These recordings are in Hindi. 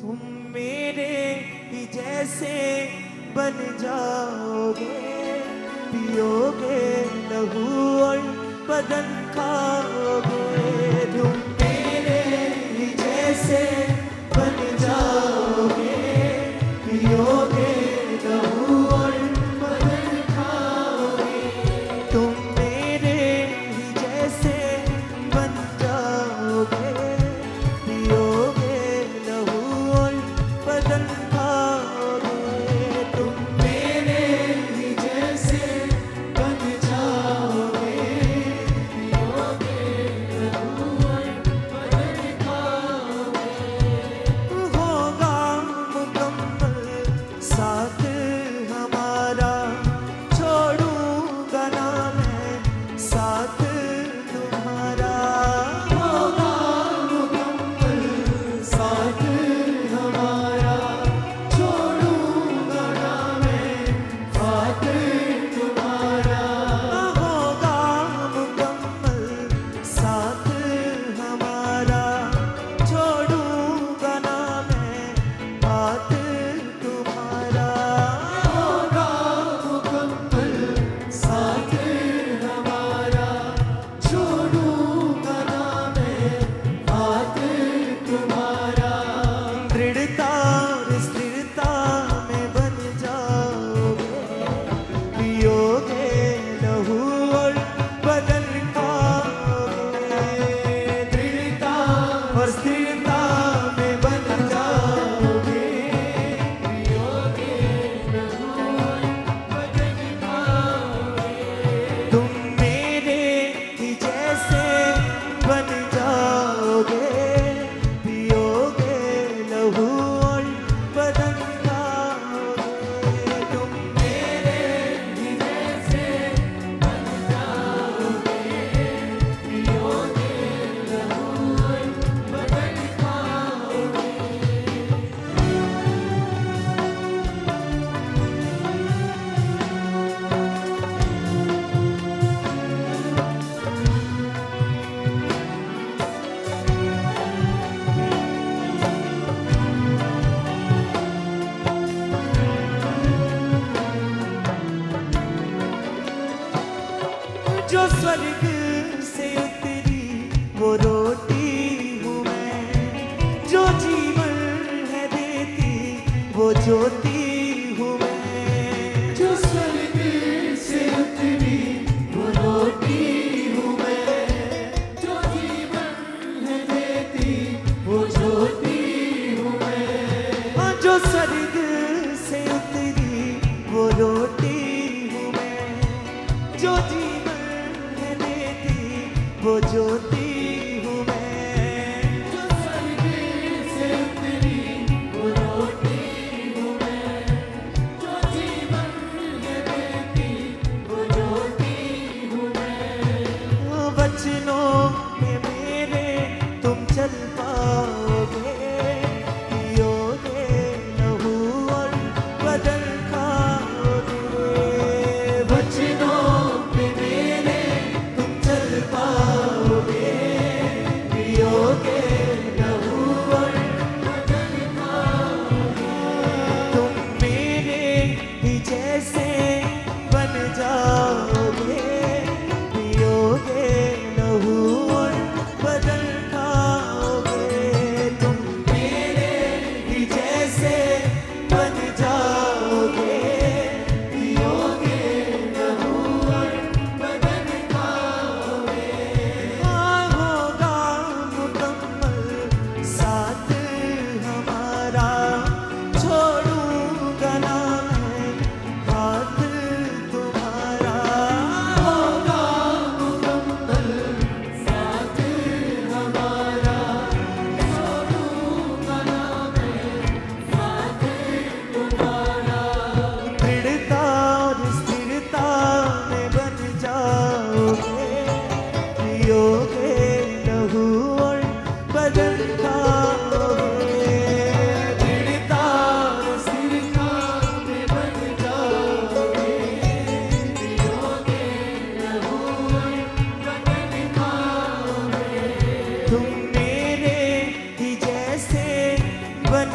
तुम मेरे ही जैसे बन जाओगे, पियोगे लहू और बदन खाओगे। तुम मेरे ही जैसे बन जाओगे, पियोगे लहू और बदन खाओगे। तुम मेरे ही जैसे बन जाओगे, पियोगे लहू और बदन खाओगे। तुम मेरे ही जैसे बन जाओगे, पियोगे लहू और बदन खाओगे। होगा मुकम्मल साथ हमारा, छोड़ूंगा ना मैं साथ तुम्हारा। होगा मुकम्मल साथ हमारा, छोड़ूंगा ना मैं साथ तुम्हारा। होगा मुकम्मल साथ हमारा, छोड़ूंगा ना मैं हाथ तुम्हारा। होगा मुकम्मल साथ हमारा, छोड़ूंगा ना मैं हाथ तुम्हारा। दृढ़ता और स्थिरता में बन जाओगे, पियोगे लहू और बदन खाओगे। दृढ़ता और स्थिरता में बन जाओगे, पियोगे लहू और बदन खाओगे। तुम मेरे ही जैसे बन जाओगे, पियोगे लहू और बदन खाओगे। तुम मेरे ही जैसे बन जाओगे, पियोगे लहू और बदन खाओगे। जो स्वर्ग से उतरी वो रोटी हूँ मैं, जो जीवन है देती वो ज्योति हूँ मैं। जो स्वर्ग से उतरी वो रोटी हूँ मैं, जो जीवन है देती वो ज्योति हूँ मैं। जो स्वर्ग से उतरी वो रोटी हूँ मैं, जो जीवन है देती वो ज्योति हूँ मैं। जो स्वर्ग से उतरी वो रोटी हूँ मैं, जो जीवन है देती वो ज्योति हूँ मैं। वचनों में मेरे तुम चल पाओगे, पियोगे लहू और बदन खाओगे। वचनों में मेरे तुम चल पाओगे, पियोगे लहू और बदन खाओगे। तुम मेरे ही जैसे बन जाओगे, पियोगे लहू और बदन खाओगे। तुम मेरे ही जैसे बन जाओगे, पियोगे लहू और बदन खाओगे। होगा मुकम्मल साथ हमारा, छोड़ूंगा ना मैं हाथ तुम्हारा। होगा मुकम्मल साथ हमारा, छोड़ूंगा ना मैं हाथ तुम्हारा। दृढ़ता और स्थिरता में बन जाओगे, पियोगे लहू और बदन खाओगे। दृढ़ता और स्थिरता में बन जाओगे, पियोगे लहू और बदन खाओगे। तुम मेरे ही जैसे बन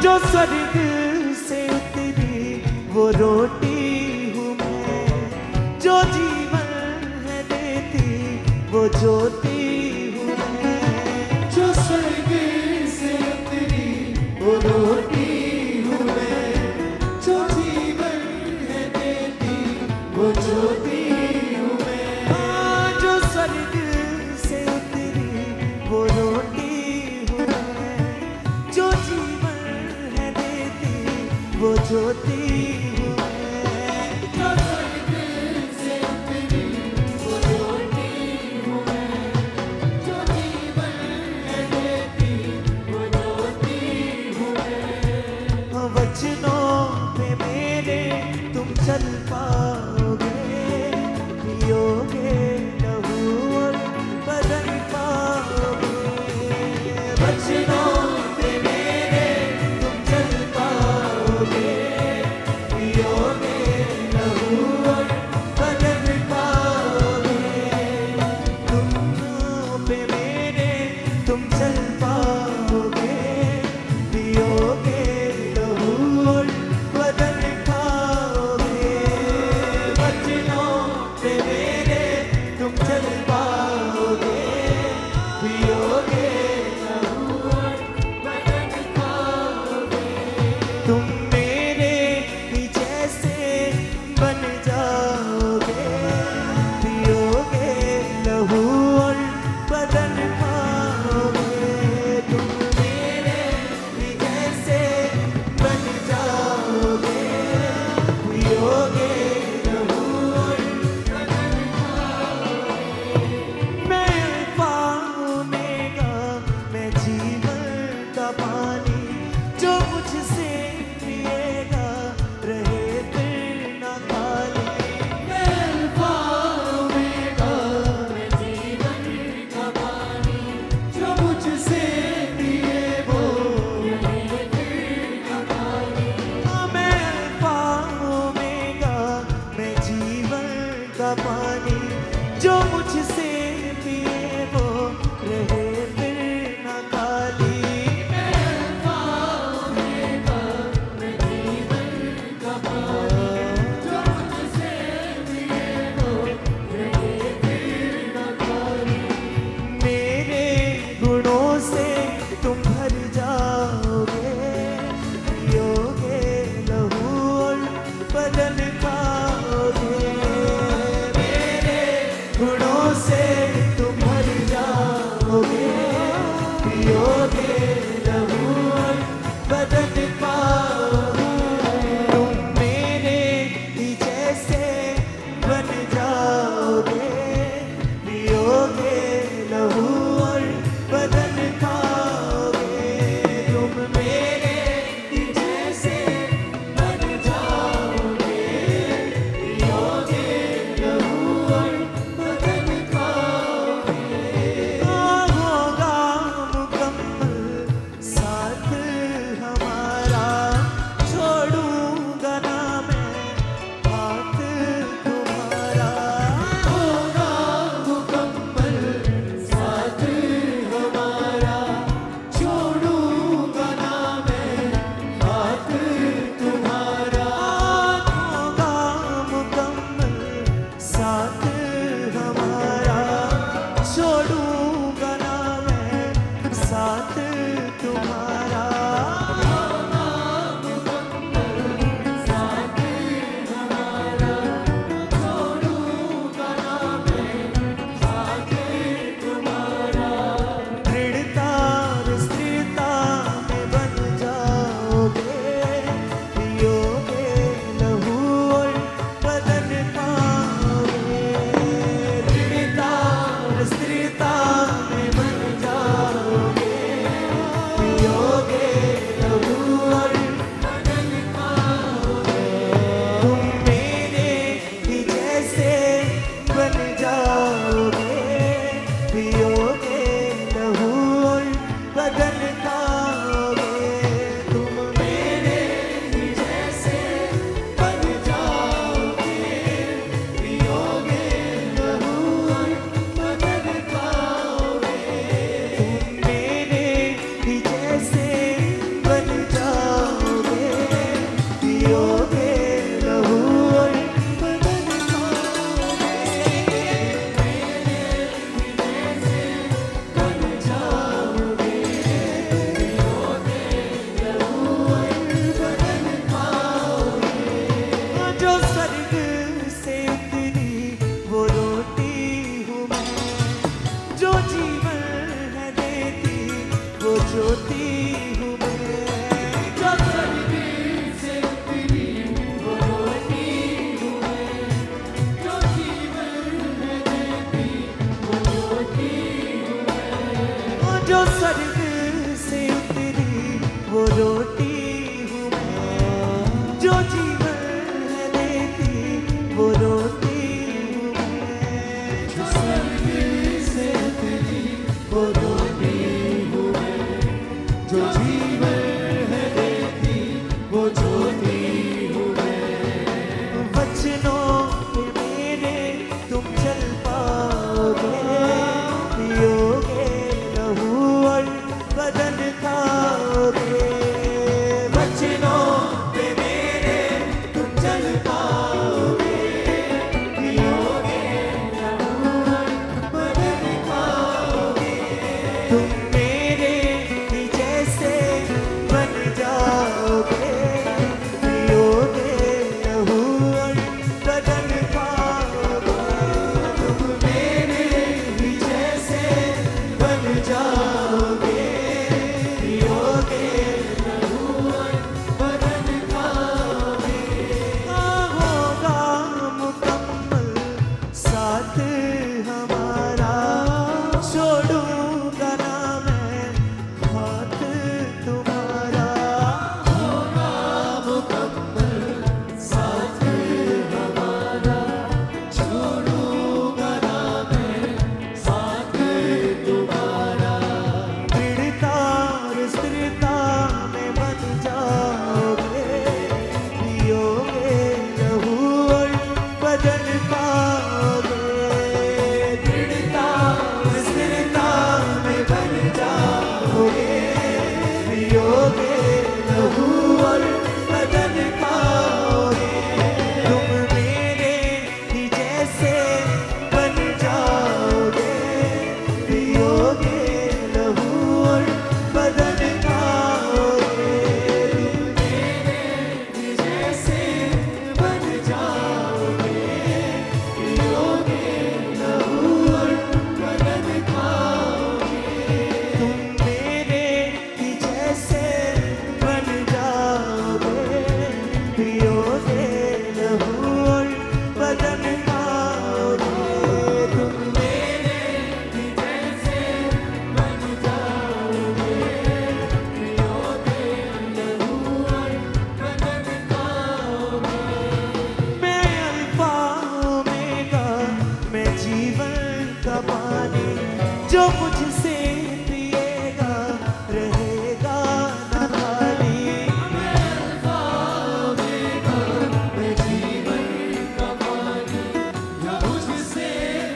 जो स्वर्ग से उतरी वो रोटी हूँ मैं, जो जीवन है देती वो ज्योति हूँ मैं। जो स्वर्ग से उतरी वो रोटी हूँ मैं, जो जीवन है देती वो ज्योति हूँ मैं। हाँ, जो स्वर्ग से उतरी वो रोटी हूँ मैं, जो जीवन है देती वो ज्योति हूँ मैं। जो स्वर्ग से उतरी वो रोटी हूँ मैं, जो जीवन है देती वो ज्योति हूँ मैं। वचनों पे मेरे तुम चल पाओगे, पियोगे लहू और बदन पाओगे। वचनों पे मेरे तुम चल पाओगे, पियोगे लहू और बदन पाओगे। तुम पे मेरे तुम चल पाओगे, पियोगे लहू और बदन पाओगे। वचनों पे मेरे तुम चल पाओगे, पियोगे लहू और बदन पाओगे। तुम मेरे ही जैसे बन जाओगे, पियोगे लहू और बदन पाओगे। तुम मेरे ही जैसे बन जाओगे, पियोगे लहू और बदन पाओगे। मैं अल्फा ओमेगा, मैं जीवन का पानी, जो मुझसे भी पियोगे लहू और बदन खाओगे तुम मेरे ही जैसे बन जाओगे, पियोगे लहू और बदन खाओगे। मैं अल्फा ओमेगा मैं जीवन का पानी जो मुझसे पिएगा रहेगा न खाली मैं अल्फा ओमेगा, मैं जीवन का पानी, जो मुझसे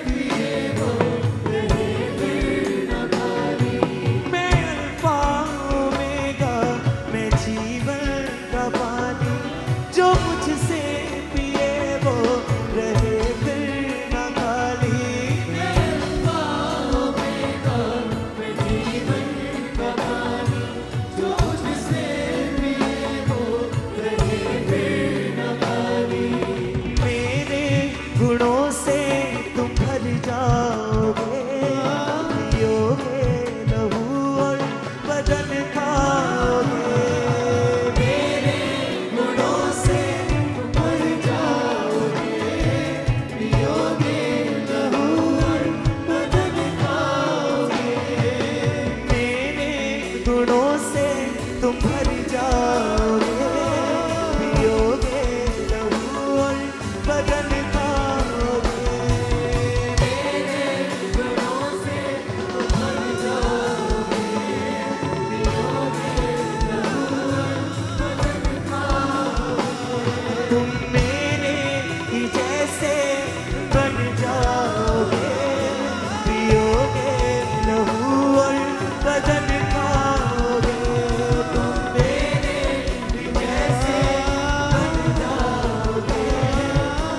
पिए वो रहे फिर न खाली। मैं अल्फा ओमेगा मैं जीवन का पानी जो मुझसे पिए वो रहे फिर न खाली मैं अल्फा ओमेगा, मैं जीवन का पानी, जो मुझसे पिए वो रहे फिर न खाली। मेरे गुणों से तुम भर जाओगे पियोगे लहू और बदन खाओगे मेरे गुणों से तुम भर जाओगे, पियोगे लहू और बदन खाओगे। मेरे गुणों से तुम भर जाओगे पियोगे लहू और बदन खाओगे मेरे गुणों से तुम भर जाओगे, पियोगे लहू और बदन खाओगे। तुम मेरे ही जैसे बन जाओगे पियोगे लहू और बदन खाओगे तुम मेरे ही जैसे बन जाओगे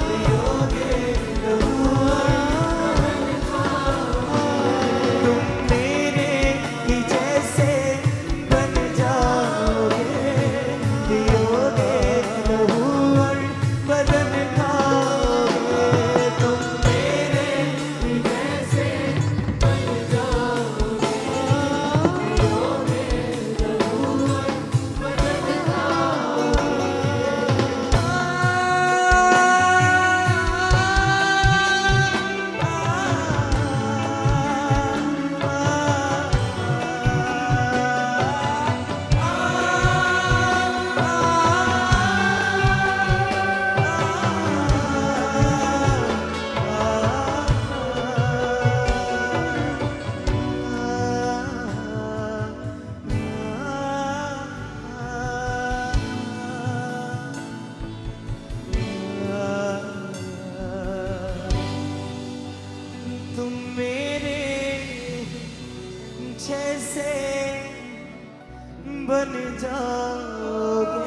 पियोगे लहू और बदन खाओगे तुम मेरे ही जैसे बन जाओगे पियोगे लहू और बदन खाओगे तुम मेरे ही जैसे बन जाओगे, पियोगे लहू और बदन तुम मेरे जैसे बन जाओगे